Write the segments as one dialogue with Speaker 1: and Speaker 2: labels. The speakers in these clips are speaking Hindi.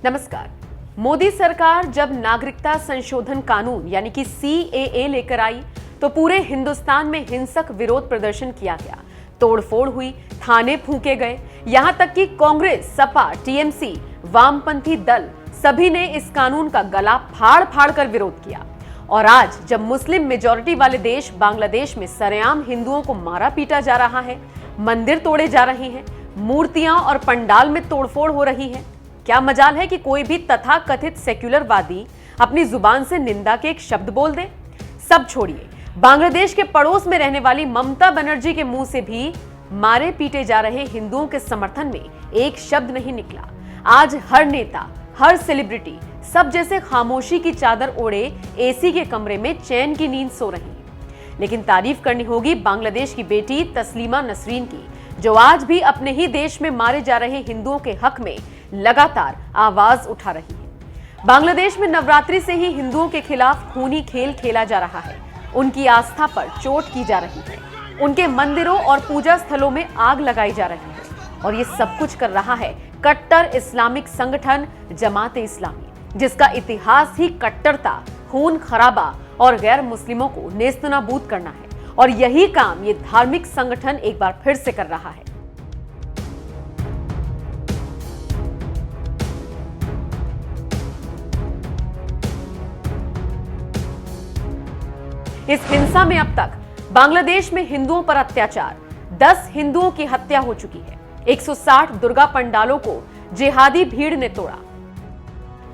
Speaker 1: नमस्कार। मोदी सरकार जब नागरिकता संशोधन कानून यानी कि CAA लेकर आई तो पूरे हिंदुस्तान में हिंसक विरोध प्रदर्शन किया गया, तोड़फोड़ हुई, थाने फूंके गए, यहां तक कि कांग्रेस, सपा, TMC, वामपंथी दल सभी ने इस कानून का गला फाड़ फाड़ कर विरोध किया। और आज जब मुस्लिम मेजॉरिटी वाले देश बांग्लादेश में सरेआम हिंदुओं को मारा पीटा जा रहा है, मंदिर तोड़े जा रहे हैं, मूर्तियां और पंडाल में तोड़फोड़ हो रही है, क्या मजाल है कि कोई भी तथाकथित सेक्युलरवादी अपनी जुबान से निंदा के एक शब्द बोल दे। सब छोड़िए, बांग्लादेश के पड़ोस में रहने वाली ममता बनर्जी के मुंह से भी मारे पीटे जा रहे हिंदुओं के समर्थन में एक शब्द नहीं निकला। आज हर नेता, हर सेलिब्रिटी सब जैसे खामोशी की चादर ओढ़े AC के कमरे में चैन की नींद सो रही है। लेकिन तारीफ करनी होगी बांग्लादेश की बेटी तस्लीमा नसरीन की, जो आज भी अपने ही देश में मारे जा रहे हिंदुओं के हक में लगातार आवाज उठा रही है। बांग्लादेश में नवरात्रि से ही हिंदुओं के खिलाफ खूनी खेल खेला जा रहा है, उनकी आस्था पर चोट की जा रही है, उनके मंदिरों और पूजा स्थलों में आग लगाई जा रही है। और ये सब कुछ कर रहा है कट्टर इस्लामिक संगठन जमात इस्लामी, जिसका इतिहास ही कट्टरता, खून खराबा और गैर मुस्लिमों को नेस्तनाबूद करना है। और यही काम ये धार्मिक संगठन एक बार फिर से कर रहा है। इस हिंसा में अब तक बांग्लादेश में हिंदुओं पर अत्याचार, 10 हिंदुओं की हत्या हो चुकी है, 160 दुर्गा पंडालों को जिहादी भीड़ ने तोड़ा,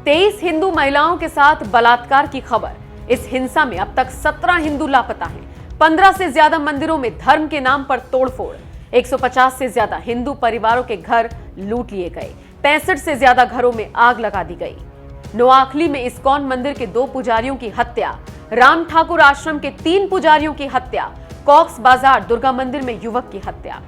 Speaker 1: 23 हिंदू महिलाओं के साथ बलात्कार की खबर। इस हिंसा में अब तक 17 हिंदू लापता हैं, 15 से ज्यादा मंदिरों में धर्म के नाम पर तोड़फोड़, 150 से ज्यादा हिंदू परिवारों के घर लूट लिए गए, 65 से ज्यादा घरों में आग लगा दी गई। नोआखली में इस्कॉन मंदिर के 2 पुजारियों की हत्या, राम ठाकुर आश्रम के 3 पुजारियों की हत्या, कॉक्स बाजार दुर्गा मंदिर में युवक की हत्या।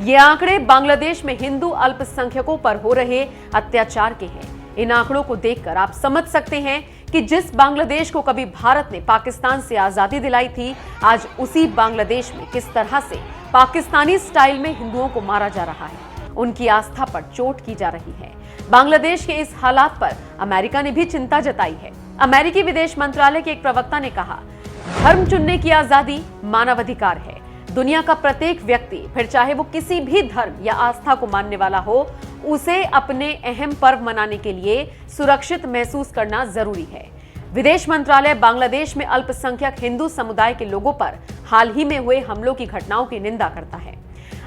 Speaker 1: ये आंकड़े बांग्लादेश में हिंदू अल्पसंख्यकों पर हो रहे अत्याचार के हैं। इन आंकड़ों को देखकर आप समझ सकते हैं कि जिस बांग्लादेश को कभी भारत ने पाकिस्तान से आजादी दिलाई थी, आज उसी बांग्लादेश में किस तरह से पाकिस्तानी स्टाइल में हिंदुओं को मारा जा रहा है, उनकी आस्था पर चोट की जा रही है। बांग्लादेश के इस हालात पर अमेरिका ने भी चिंता जताई है। अमेरिकी विदेश मंत्रालय के एक प्रवक्ता ने कहा, धर्म चुनने की आजादी मानवाधिकार है। दुनिया का प्रत्येक व्यक्ति, फिर चाहे वो किसी भी धर्म या आस्था को मानने वाला हो, उसे अपने अहम पर्व मनाने के लिए सुरक्षित महसूस करना जरूरी है। विदेश मंत्रालय बांग्लादेश में अल्पसंख्यक हिंदू समुदाय के लोगों पर हाल ही में हुए हमलों की घटनाओं की निंदा करता है।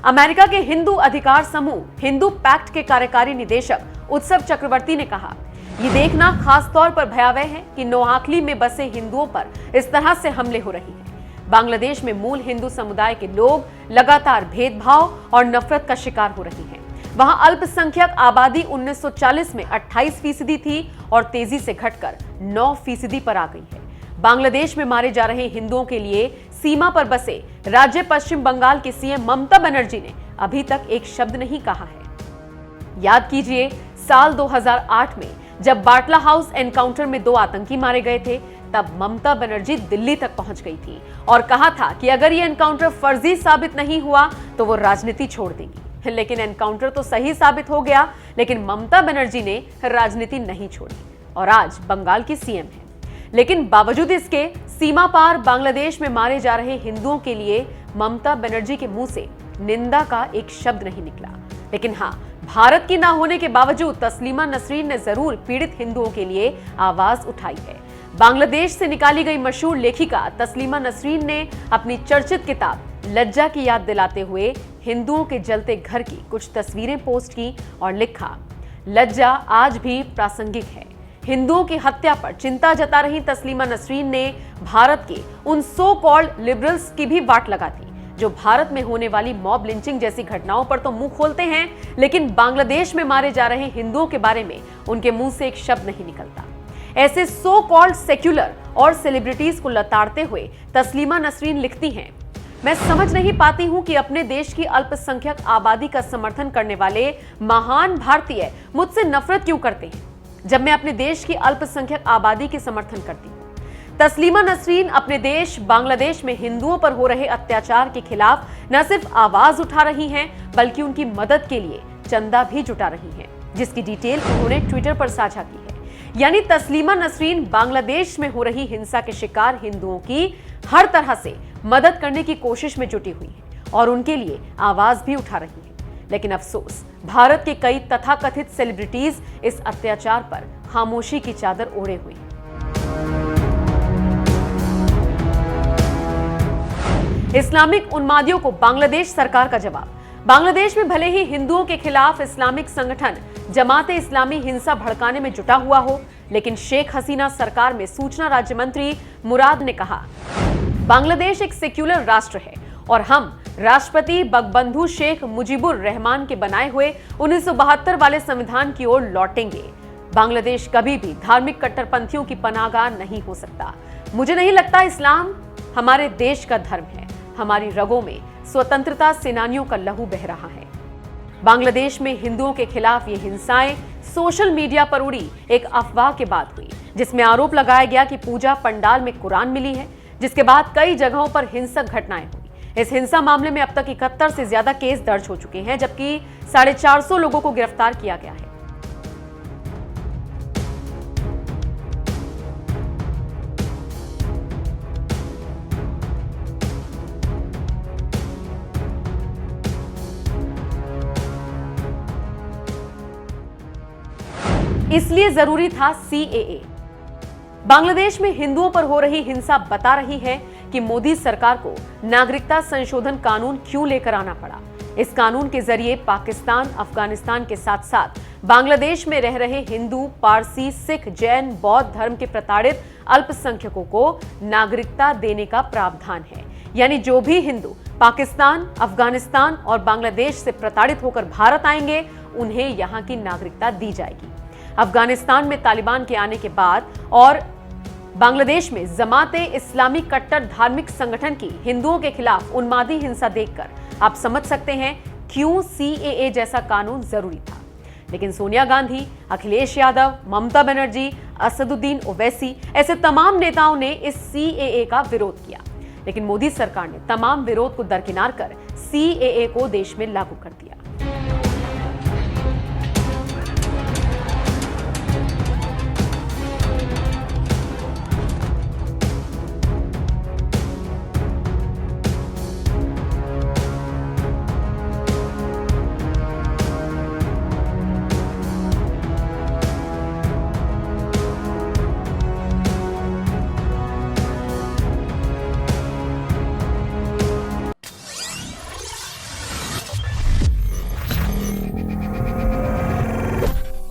Speaker 1: अमेरिका के हिंदू अधिकार समूह हिंदू पैक्ट के कार्यकारी निदेशक उत्सव चक्रवर्ती ने कहा, ये देखना खास तौर पर भयावह है कि नोआखली में बसे हिंदुओं पर इस तरह से हमले हो रही हैं। बांग्लादेश में मूल हिंदू समुदाय के लोग लगातार भेदभाव और नफरत का शिकार हो रही हैं। वहां अल्पसंख्यक आबादी 1940 में 28% थी और तेजी से घटकर 9% पर आ गई है। बांग्लादेश में मारे जा रहे हिंदुओं के लिए सीमा पर बसे राज्य पश्चिम बंगाल की CM ममता बनर्जी ने अभी तक एक शब्द नहीं कहा है। याद कीजिए, साल 2008 में जब बाटला हाउस एनकाउंटर में 2 आतंकी मारे गए थे, तब ममता बनर्जी दिल्ली तक पहुंच गई थी और कहा था कि अगर ये एनकाउंटर फर्जी साबित नहीं हुआ तो वो राजनीति छोड़ देंगी। लेकिन एनकाउंटर तो सही साबित हो गया, लेकिन ममता बनर्जी ने राजनीति नहीं छोड़ी और आज बंगाल की CM है। लेकिन बावजूद इसके सीमा पार बांग्लादेश में मारे जा रहे हिंदुओं के लिए ममता बनर्जी के मुंह से निंदा का एक शब्द नहीं निकला। लेकिन हाँ, भारत की ना होने के बावजूद तस्लीमा नसरीन ने जरूर पीड़ित हिंदुओं के लिए आवाज उठाई है। बांग्लादेश से निकाली गई मशहूर लेखिका तस्लीमा नसरीन ने अपनी चर्चित किताब लज्जा की याद दिलाते हुए हिंदुओं के जलते घर की कुछ तस्वीरें पोस्ट की और लिखा, लज्जा आज भी प्रासंगिक है। हिंदुओं की हत्या पर चिंता जता रही तस्लीमा नसरीन ने भारत के उन सो कॉल्ड लिबरल्स की भी वाट लगा दी, जो भारत में होने वाली मॉब लिंचिंग जैसी घटनाओं पर तो मुंह खोलते हैं, लेकिन बांग्लादेश में मारे जा रहे हिंदुओं के बारे में उनके मुंह से एक शब्द नहीं निकलता। ऐसे सो कॉल्ड सेक्युलर और सेलिब्रिटीज को लताड़ते हुए तस्लीमा नसरीन लिखती हैं, मैं समझ नहीं पाती हूं कि अपने देश की अल्पसंख्यक आबादी का समर्थन करने वाले महान भारतीय मुझसे नफरत क्यों करते हैं, जब मैं अपने देश की अल्पसंख्यक आबादी के समर्थन करती हूं। तस्लीमा नसरीन अपने देश बांग्लादेश में हिंदुओं पर हो रहे अत्याचार के खिलाफ न सिर्फ आवाज उठा रही हैं, बल्कि उनकी मदद के लिए चंदा भी जुटा रही हैं। जिसकी डिटेल उन्होंने ट्विटर पर साझा की है। यानी तस्लीमा नसरीन बांग्लादेश में हो रही हिंसा के शिकार हिंदुओं की हर तरह से मदद करने की कोशिश में जुटी हुई है और उनके लिए आवाज भी उठा रही है। लेकिन अफसोस, भारत के कई तथाकथित सेलिब्रिटीज इस अत्याचार पर खामोशी की चादर ओढ़े हुए हैं। इस्लामिक उन्मादियों को बांग्लादेश सरकार का जवाब। बांग्लादेश में भले ही हिंदुओं के खिलाफ इस्लामिक संगठन जमाते इस्लामी हिंसा भड़काने में जुटा हुआ हो, लेकिन शेख हसीना सरकार में सूचना राज्य मंत्री मुराद ने कहा, बांग्लादेश एक सेक्युलर राष्ट्र है और हम राष्ट्रपति बंगबंधु शेख मुजीबुर रहमान के बनाए हुए 1972 वाले संविधान की ओर लौटेंगे। बांग्लादेश कभी भी धार्मिक कट्टरपंथियों की पनाहगाह नहीं हो सकता। मुझे नहीं लगता इस्लाम हमारे देश का धर्म है। हमारी रगों में स्वतंत्रता सेनानियों का लहू बह रहा है। बांग्लादेश में हिंदुओं के खिलाफ ये हिंसाएं सोशल मीडिया पर उड़ी एक अफवाह के बाद हुई, जिसमें आरोप लगाया गया कि पूजा पंडाल में कुरान मिली है, जिसके बाद कई जगहों पर हिंसक घटनाएं हुई। इस हिंसा मामले में अब तक 71 से ज्यादा केस दर्ज हो चुके हैं, जबकि 450 लोगों को गिरफ्तार किया गया है। इसलिए जरूरी था सीएए। बांग्लादेश में हिंदुओं पर हो रही हिंसा बता रही है कि मोदी सरकार को नागरिकता संशोधन कानून क्यों लेकर आना पड़ा। इस कानून के जरिए पाकिस्तान, अफगानिस्तान के साथ साथ बांग्लादेश में रह रहे हिंदू, पारसी, सिख, जैन, बौद्ध धर्म के प्रताड़ित अल्पसंख्यकों को नागरिकता देने का प्रावधान है। यानी जो भी हिंदू पाकिस्तान, अफगानिस्तान और बांग्लादेश से प्रताड़ित होकर भारत आएंगे, उन्हें यहाँ की नागरिकता दी जाएगी। अफगानिस्तान में तालिबान के आने के बाद और बांग्लादेश में जमाते इस्लामी कट्टर धार्मिक संगठन की हिंदुओं के खिलाफ उन्मादी हिंसा देखकर आप समझ सकते हैं क्यों सीएए जैसा कानून जरूरी था। लेकिन सोनिया गांधी, अखिलेश यादव, ममता बनर्जी, असदुद्दीन ओवैसी ऐसे तमाम नेताओं ने इस सीएए का विरोध किया। लेकिन मोदी सरकार ने तमाम विरोध को दरकिनार कर सीएए को देश में लागू कर दिया।